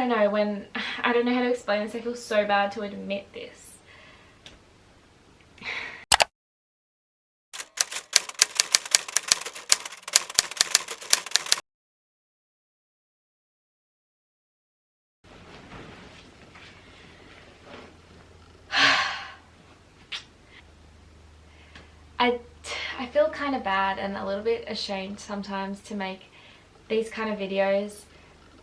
don't know, when I don't know how to explain this. I feel so bad to admit this. I feel kind of bad and a little bit ashamed sometimes to make these kind of videos,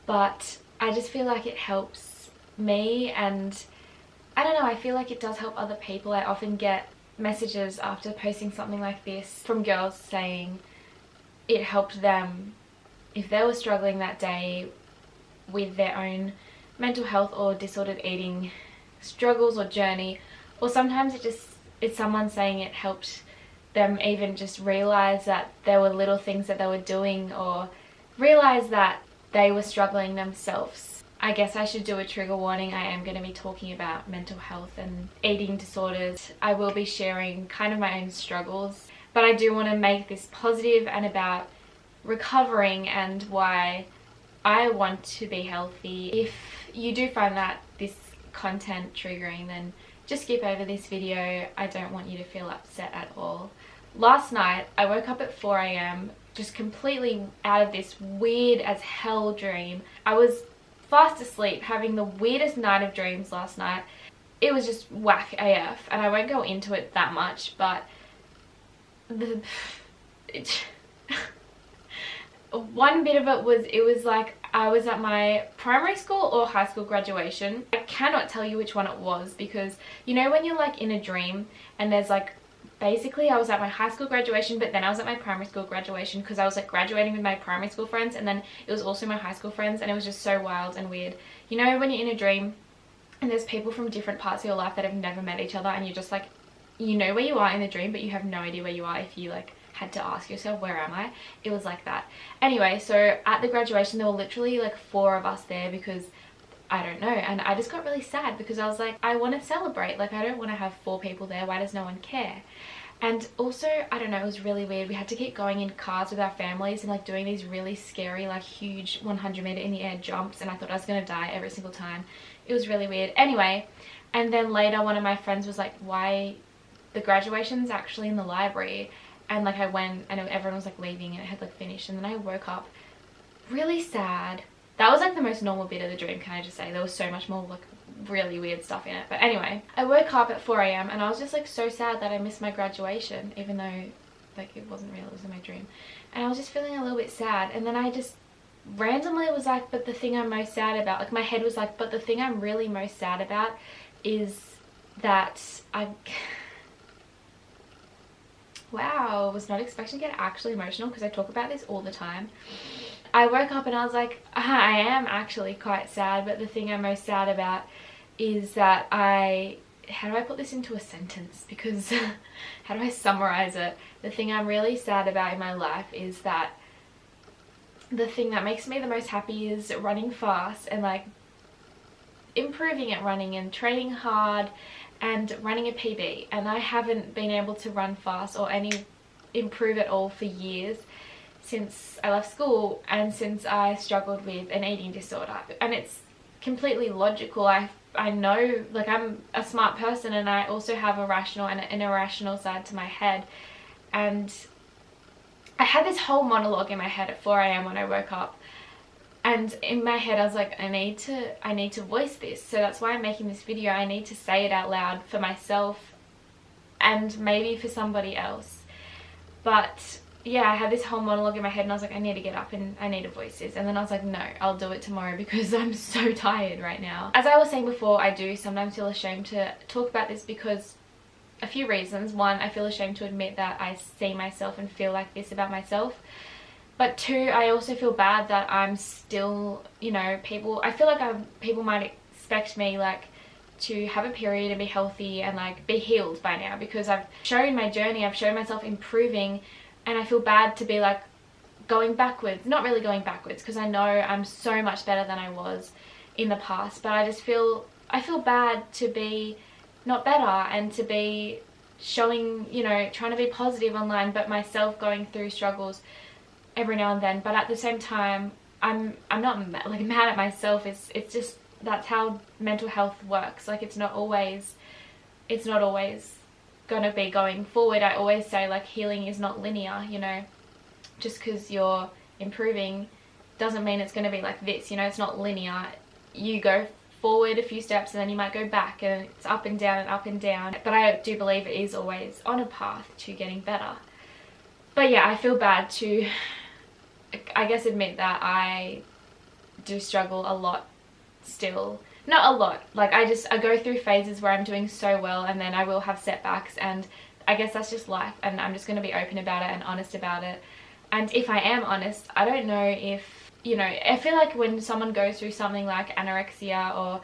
but I just feel like it helps me, and I don't know, I feel like it does help other people. I often get messages after posting something like this from girls saying it helped them if they were struggling that day with their own mental health or disordered eating struggles or journey, or sometimes it's someone saying it helped them even just realize that there were little things that they were doing, or realize that they were struggling themselves. I guess I should do a trigger warning. I am going to be talking about mental health and eating disorders. I will be sharing kind of my own struggles, but I do want to make this positive and about recovering and why I want to be healthy. If you do find that this content triggering, then just skip over this video. I don't want you to feel upset at all. Last night I woke up at 4 AM just completely out of this weird as hell dream. I was fast asleep having the weirdest night of dreams last night. It was just whack AF, and I won't go into it that much, but one bit of it was like I was at my primary school or high school graduation. I cannot tell you which one it was, because you know when you're like in a dream and there's like, basically I was at my high school graduation, but then I was at my primary school graduation because I was like graduating with my primary school friends, and then it was also my high school friends, and it was just so wild and weird. You know when you're in a dream and there's people from different parts of your life that have never met each other, and you're just like, you know where you are in the dream but you have no idea where you are if you like had to ask yourself, where am I? It was like that. Anyway, so at the graduation there were literally like 4 of us there, because I don't know, and I just got really sad because I was like, I want to celebrate, like I don't want to have 4 people there, why does no one care? And also, I don't know, it was really weird. We had to keep going in cars with our families and like doing these really scary like huge 100-meter in the air jumps, and I thought I was gonna die every single time. It was really weird. Anyway, and then later one of my friends was like, why, the graduation's actually in the library. And like I went and everyone was like leaving and it had like finished, and then I woke up really sad. That was like the most normal bit of the dream, can I just say. There was so much more like really weird stuff in it. But anyway, I woke up at 4 AM and I was just like so sad that I missed my graduation, even though like it wasn't real, it was in my dream. And I was just feeling a little bit sad, and then I just randomly was like, but the thing I'm most sad about, like my head was like, but the thing I'm really most sad about is that wow, was not expecting to get actually emotional because I talk about this all the time. I woke up and I was like, I am actually quite sad, but the thing I'm most sad about is that how do I put this into a sentence? Because how do I summarize it? The thing I'm really sad about in my life is that the thing that makes me the most happy is running fast and like improving at running and training hard and running a PB, and I haven't been able to run fast or improve at all for years, since I left school and since I struggled with an eating disorder. And it's completely logical. I know, like I'm a smart person, and I also have a rational and an irrational side to my head, and I had this whole monologue in my head at 4 AM when I woke up. And in my head I was like, I need to voice this, so that's why I'm making this video. I need to say it out loud for myself and maybe for somebody else. But yeah, I had this whole monologue in my head and I was like, I need to get up and I need to voice this. And then I was like, no, I'll do it tomorrow because I'm so tired right now. As I was saying before, I do sometimes feel ashamed to talk about this because a few reasons. One, I feel ashamed to admit that I see myself and feel like this about myself. But 2, I also feel bad that I'm still, you know, I feel like people might expect me like to have a period and be healthy and like be healed by now, because I've shown my journey, I've shown myself improving, and I feel bad to be like going backwards. Not really going backwards, because I know I'm so much better than I was in the past, but I feel bad to be not better and to be showing, you know, trying to be positive online, but myself going through struggles every now and then. But at the same time, I'm not like mad at myself. It's just that's how mental health works. Like it's not always gonna be going forward. I always say like healing is not linear, you know. Just because you're improving doesn't mean it's gonna be like this, you know. It's not linear. You go forward a few steps and then you might go back, and it's up and down and up and down. But I do believe it is always on a path to getting better. But yeah, I feel bad to, I guess, admit that I do struggle a lot still. Not a lot, like I go through phases where I'm doing so well, and then I will have setbacks, and I guess that's just life, and I'm just going to be open about it and honest about it. And if I am honest, I don't know if, you know, I feel like when someone goes through something like anorexia or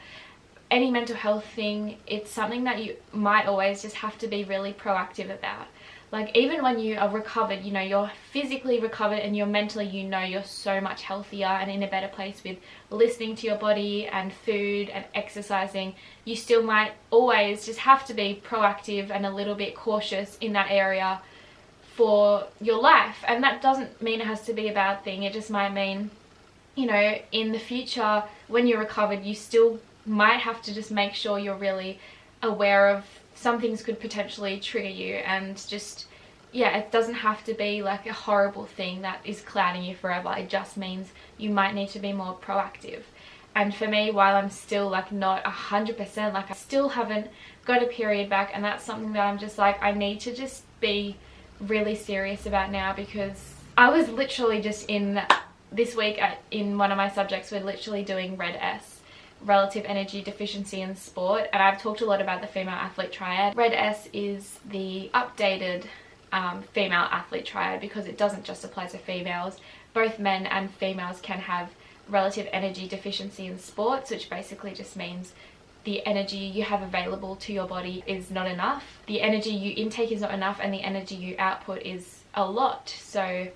any mental health thing, it's something that you might always just have to be really proactive about. Like even when you are recovered, you know, you're physically recovered and you're mentally, you know, you're so much healthier and in a better place with listening to your body and food and exercising, you still might always just have to be proactive and a little bit cautious in that area for your life. And that doesn't mean it has to be a bad thing. It just might mean, you know, in the future when you're recovered, you still might have to just make sure you're really aware of some things could potentially trigger you, and just, yeah, it doesn't have to be like a horrible thing that is clouding you forever. It just means you might need to be more proactive. And for me, while I'm still like not 100%, like I still haven't got a period back, and that's something that I'm just like, I need to just be really serious about now, because I was literally just in this week in one of my subjects, we're literally doing Red S, relative energy deficiency in sport, and I've talked a lot about the female athlete triad. Red S is the updated female athlete triad, because it doesn't just apply to females. Both men and females can have relative energy deficiency in sports, which basically just means the energy you have available to your body is not enough. The energy you intake is not enough, and the energy you output is a lot. So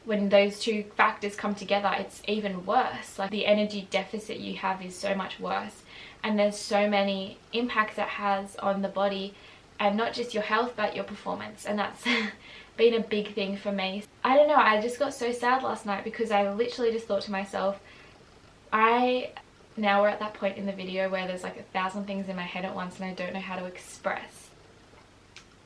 when those two factors come together, it's even worse. Like the energy deficit you have is so much worse, and there's so many impacts it has on the body, and not just your health but your performance. And that's been a big thing for me. I don't know, I just got so sad last night because I literally just thought to myself, now we're at that point in the video where there's like 1,000 things in my head at once and I don't know how to express.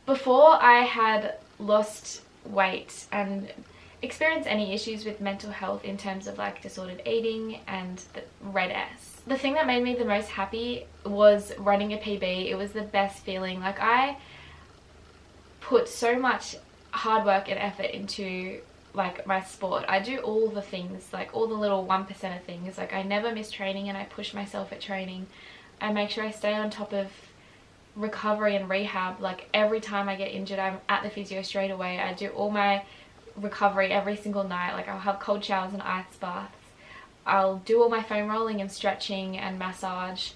Before I had lost weight and experience any issues with mental health in terms of like disordered eating and the Red S, the thing that made me the most happy was running a PB. It was the best feeling. Like I put so much hard work and effort into like my sport. I do all the things, like all the little 1% of things. Like I never miss training, and I push myself at training. I make sure I stay on top of recovery and rehab. Like every time I get injured, I'm at the physio straight away. I do all my recovery every single night. Like I'll have cold showers and ice baths. I'll do all my foam rolling and stretching and massage.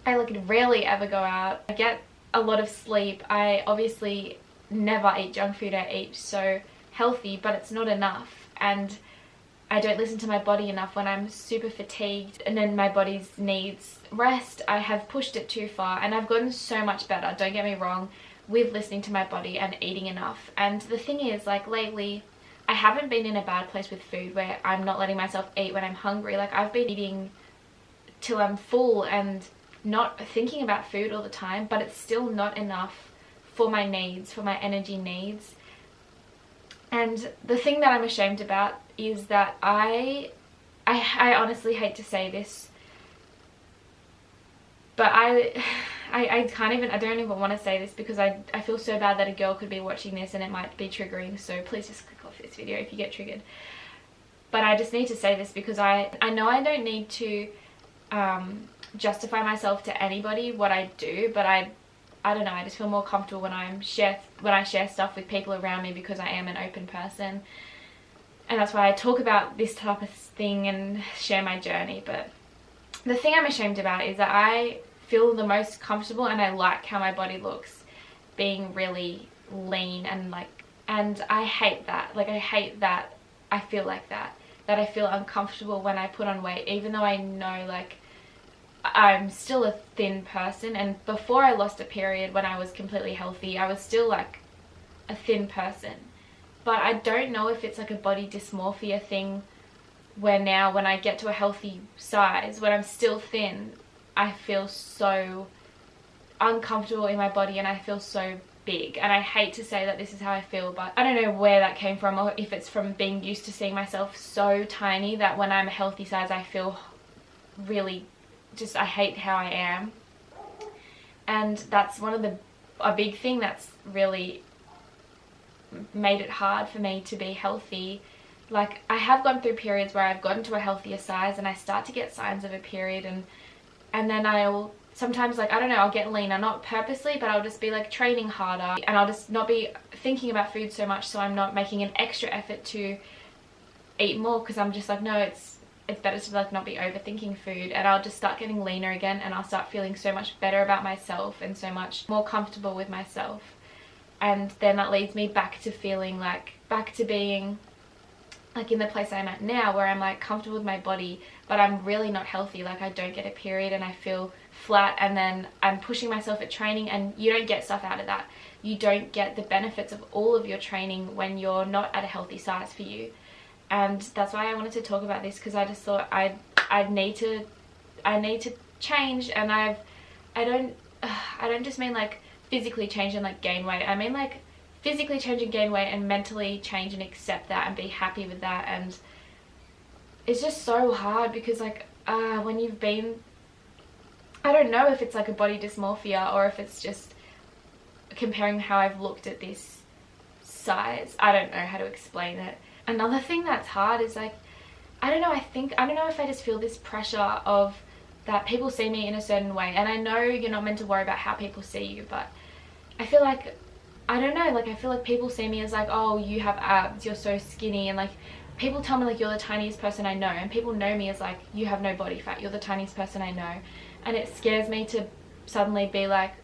I like rarely ever go out. I get a lot of sleep. I obviously never eat junk food. I eat so healthy, but it's not enough, and I don't listen to my body enough when I'm super fatigued and then my body needs rest. I have pushed it too far, and I've gotten so much better, don't get me wrong, with listening to my body and eating enough. And the thing is, like lately I haven't been in a bad place with food where I'm not letting myself eat when I'm hungry. Like I've been eating till I'm full and not thinking about food all the time, but it's still not enough for my needs, for my energy needs. And the thing that I'm ashamed about is that I honestly hate to say this, but I don't even want to say this, because I feel so bad that a girl could be watching this and it might be triggering, so please just click off this video if you get triggered. But I just need to say this because I know I don't need to justify myself to anybody what I do, but I don't know, I just feel more comfortable when I share stuff with people around me, because I am an open person, and that's why I talk about this type of thing and share my journey. But the thing I'm ashamed about is that I feel the most comfortable and I like how my body looks being really lean, and I hate that. Like I hate that I feel like that I feel uncomfortable when I put on weight, even though I know like I'm still a thin person. And before I lost a period, when I was completely healthy, I was still like a thin person. But I don't know if it's like a body dysmorphia thing where now when I get to a healthy size, when I'm still thin, I feel so uncomfortable in my body and I feel so big. And I hate to say that this is how I feel, but I don't know where that came from, or if it's from being used to seeing myself so tiny that when I'm a healthy size I feel really just, I hate how I am. And that's a big thing that's really made it hard for me to be healthy. Like, I have gone through periods where I've gotten to a healthier size and I start to get signs of a period, and then I'll sometimes, like, I don't know, I'll get leaner, not purposely, but I'll just be like training harder, and I'll just not be thinking about food so much, so I'm not making an extra effort to eat more, because I'm just like, no, it's better to like not be overthinking food. And I'll just start getting leaner again, and I'll start feeling so much better about myself and so much more comfortable with myself. And then that leads me back to feeling like, back to being like in the place I'm at now, where I'm like comfortable with my body, but I'm really not healthy. Like, I don't get a period and I feel flat, and then I'm pushing myself at training, and you don't get stuff out of that. You don't get the benefits of all of your training when you're not at a healthy size for you. And that's why I wanted to talk about this, because I just thought I need to change. And I don't just mean like physically change and like gain weight. I mean like physically change and gain weight, and mentally change and accept that and be happy with that. And it's just so hard, because like when you've been, I don't know if it's like a body dysmorphia or if it's just comparing how I've looked at this size. I don't know how to explain it. Another thing that's hard is like, I don't know if I just feel this pressure of that people see me in a certain way. And I know you're not meant to worry about how people see you, but I feel like, I don't know, like I feel like people see me as like, oh, you have abs, you're so skinny, and like people tell me like you're the tiniest person I know, and people know me as like, you have no body fat, you're the tiniest person I know. And it scares me to suddenly be like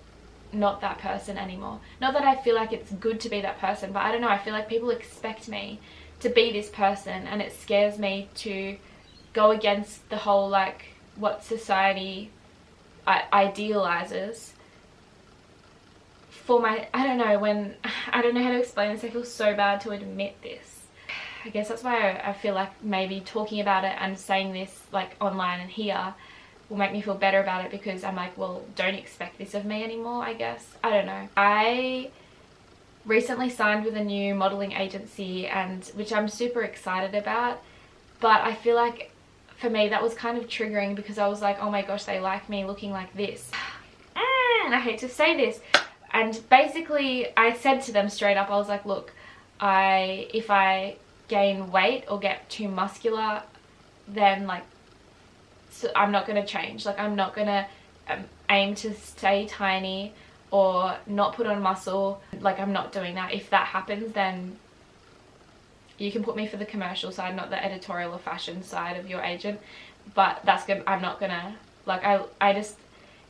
not that person anymore. Not that I feel like it's good to be that person, but I don't know, I feel like people expect me to be this person, and it scares me to go against the whole like what society idealizes for my, I don't know how to explain this. I feel so bad to admit this. I guess that's why I feel like maybe talking about it and saying this like online and here will make me feel better about it, because I'm like, well, don't expect this of me anymore, I guess. I don't know. I recently signed with a new modeling agency, and which I'm super excited about, but I feel like for me that was kind of triggering, because I was like, oh my gosh, they like me looking like this. And I hate to say this. And basically I said to them straight up, I was like, look, if I gain weight or get too muscular, then like, so I'm not going to change. Like, I'm not going to aim to stay tiny or not put on muscle. Like, I'm not doing that. If that happens, then you can put me for the commercial side, not the editorial or fashion side of your agent. But that's good. I'm not gonna, like, I just,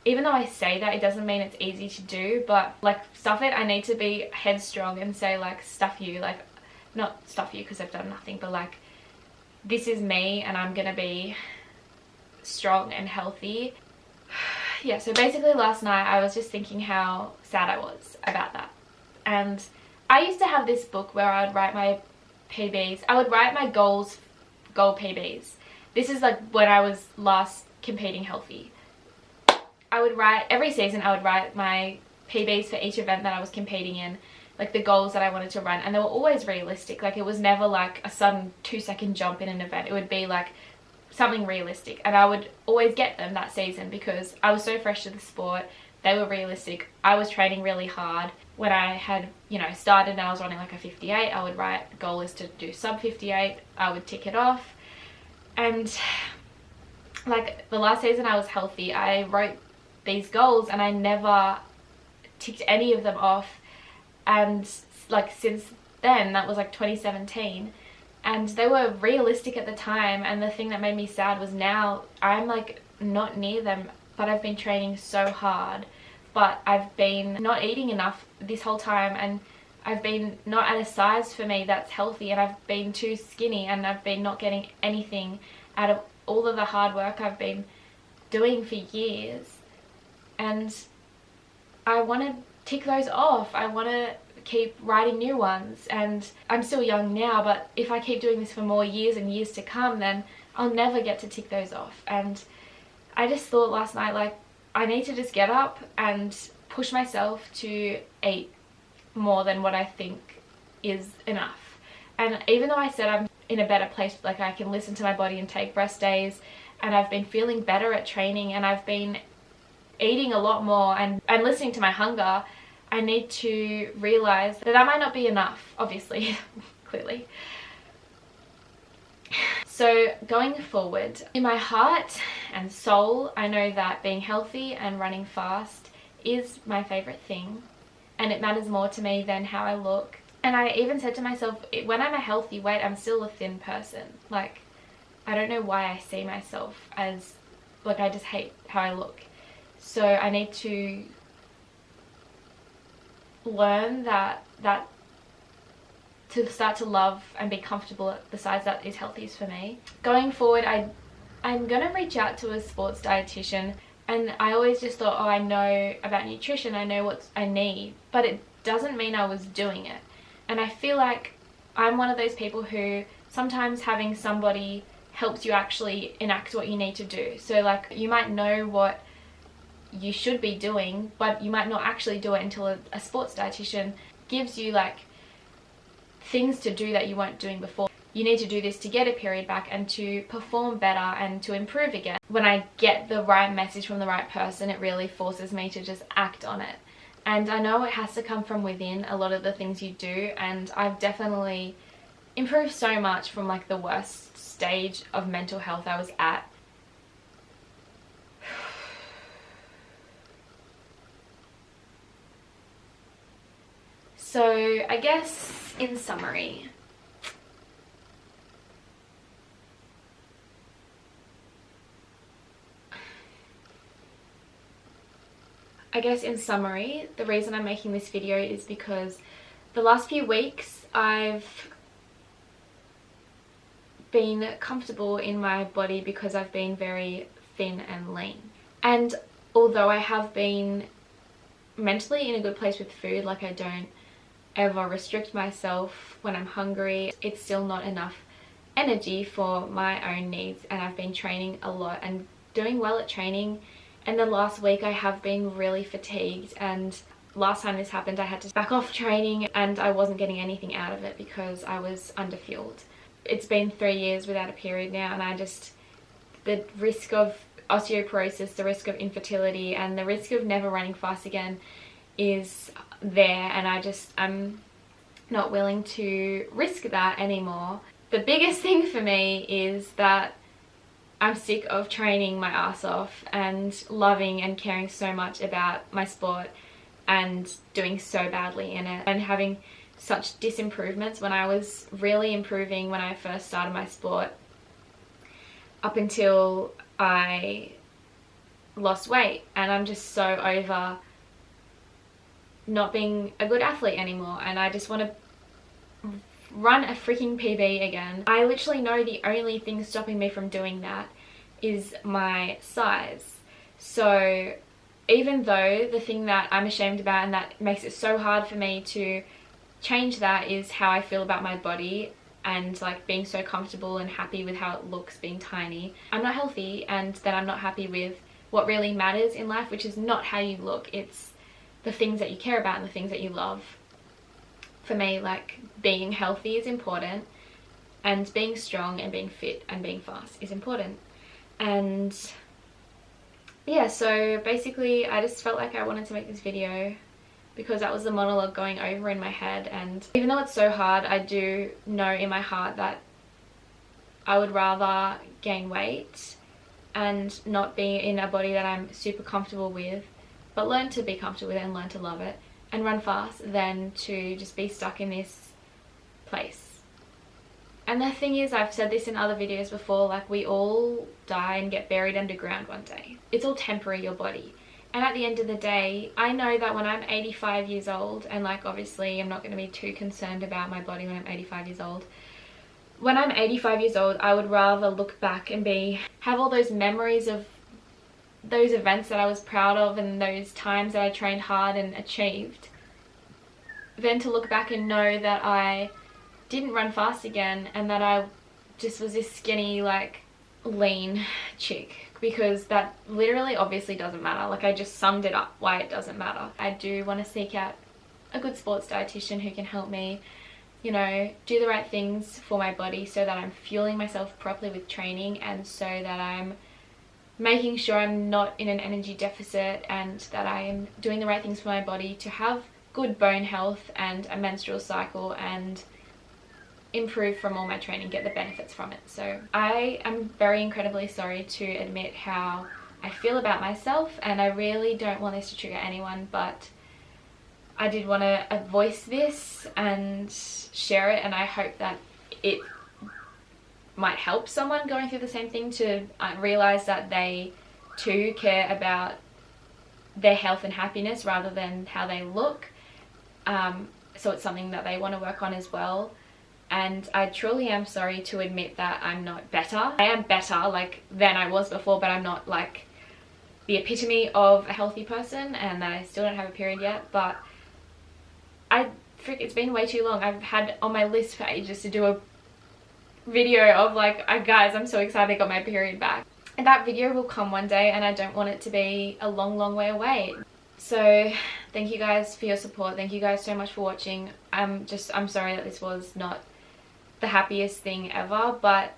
even though I say that, it doesn't mean it's easy to do. But like, stuff it, I need to be headstrong and say like, stuff you, like, not stuff you because I've done nothing, but like, this is me and I'm gonna be strong and healthy. Yeah, so basically last night I was just thinking how sad I was about that. And I used to have this book where I would write my PBs. I would write my goal PBs. This is like when I was last competing healthy. I would write, every season I would write my PBs for each event that I was competing in, like the goals that I wanted to run, and they were always realistic. Like, it was never like a sudden 2-second jump in an event. It would be like something realistic, and I would always get them that season because I was so fresh to the sport. They were realistic. I was training really hard. When I had, you know, started and I was running like a 58, I would write, goal is to do sub 58. I would tick it off. And like the last season I was healthy, I wrote these goals and I never ticked any of them off. And like since then, that was like 2017, and they were realistic at the time. And the thing that made me sad was now I'm like not near them, but I've been training so hard, but I've been not eating enough this whole time, and I've been not at a size for me that's healthy, and I've been too skinny, and I've been not getting anything out of all of the hard work I've been doing for years. And I want to tick those off. I want to keep writing new ones. And I'm still young now, but if I keep doing this for more years and years to come, then I'll never get to tick those off. And I just thought last night, like, I need to just get up and push myself to eat more than what I think is enough. And even though I said I'm in a better place, like I can listen to my body and take rest days, and I've been feeling better at training, and I've been eating a lot more and listening to my hunger, I need to realize that that might not be enough, obviously, clearly. So going forward, in my heart and soul, I know that being healthy and running fast is my favorite thing, and it matters more to me than how I look. And I even said to myself, when I'm a healthy weight, I'm still a thin person. Like, I don't know why I see myself as, like, I just hate how I look. So I need to learn that to start to love and be comfortable at the size that is healthiest for me. Going forward, I'm gonna reach out to a sports dietitian, and I always just thought, oh, I know about nutrition, I know what I need, but it doesn't mean I was doing it. And I feel like I'm one of those people who sometimes having somebody helps you actually enact what you need to do. So like, you might know what you should be doing, but you might not actually do it until a sports dietitian gives you like things to do that you weren't doing before. You need to do this to get a period back and to perform better and to improve again. When I get the right message from the right person, it really forces me to just act on it. And I know it has to come from within, a lot of the things you do, and I've definitely improved so much from like the worst stage of mental health I was at. So I guess in summary, the reason I'm making this video is because the last few weeks I've been comfortable in my body because I've been very thin and lean. And although I have been mentally in a good place with food, like I don't ever restrict myself when I'm hungry, it's still not enough energy for my own needs. And I've been training a lot and doing well at training. And the last week I have been really fatigued, and last time this happened I had to back off training and I wasn't getting anything out of it because I was underfueled. It's been 3 years without a period now, and the risk of osteoporosis, the risk of infertility, and the risk of never running fast again is there, and I'm not willing to risk that anymore. The biggest thing for me is that I'm sick of training my ass off and loving and caring so much about my sport and doing so badly in it and having such disimprovements when I was really improving when I first started my sport up until I lost weight. And I'm just so over not being a good athlete anymore, and I just want to run a freaking PB again. I literally know the only thing stopping me from doing that is my size. So even though the thing that I'm ashamed about and that makes it so hard for me to change that is how I feel about my body and like being so comfortable and happy with how it looks being tiny, I'm not healthy, and then I'm not happy with what really matters in life, which is not how you look, it's the things that you care about and the things that you love. For me, like, being healthy is important, and being strong and being fit and being fast is important. And yeah, so basically I just felt like I wanted to make this video because that was the monologue going over in my head. And even though it's so hard, I do know in my heart that I would rather gain weight and not be in a body that I'm super comfortable with, but learn to be comfortable with it and learn to love it and run fast, than to just be stuck in this place. And the thing is, I've said this in other videos before, like, we all die and get buried underground one day. It's all temporary, your body. And at the end of the day, I know that when I'm 85 years old, and like obviously I'm not going to be too concerned about my body when I'm 85 years old. When I'm 85 years old, I would rather look back and have all those memories of those events that I was proud of and those times that I trained hard and achieved, then to look back and know that I didn't run fast again and that I just was this skinny, like, lean chick, because that literally obviously doesn't matter. Like, I just summed it up why it doesn't matter. I do want to seek out a good sports dietitian who can help me, you know, do the right things for my body so that I'm fueling myself properly with training, and so that I'm making sure I'm not in an energy deficit, and that I am doing the right things for my body to have good bone health and a menstrual cycle and improve from all my training, get the benefits from it. So I am very incredibly sorry to admit how I feel about myself, and I really don't want this to trigger anyone, but I did want to voice this and share it, and I hope that it might help someone going through the same thing to realize that they too care about their health and happiness rather than how they look. So it's something that they want to work on as well. And I truly am sorry to admit that I'm not better. I am better, like, than I was before, but I'm not, like, the epitome of a healthy person, and that I still don't have a period yet. But it's been way too long. I've had on my list for ages to do a video of, like, guys, I'm so excited I got my period back. And that video will come one day, and I don't want it to be a long, long way away. So thank you guys for your support. Thank you guys so much for watching. I'm sorry that this was not the happiest thing ever, but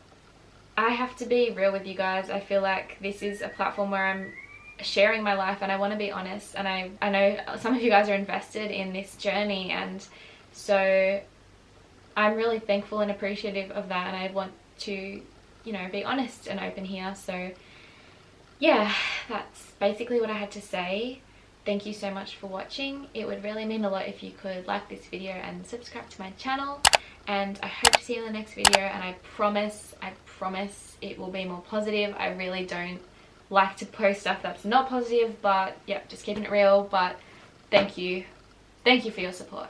I have to be real with you guys. I feel like this is a platform where I'm sharing my life, and I want to be honest, and I know some of you guys are invested in this journey, and so I'm really thankful and appreciative of that, and I want to, you know, be honest and open here. So yeah, that's basically what I had to say. Thank you so much for watching. It would really mean a lot if you could like this video and subscribe to my channel, and I hope to see you in the next video, and I promise it will be more positive. I really don't like to post stuff that's not positive, but yeah, just keeping it real. But thank you for your support.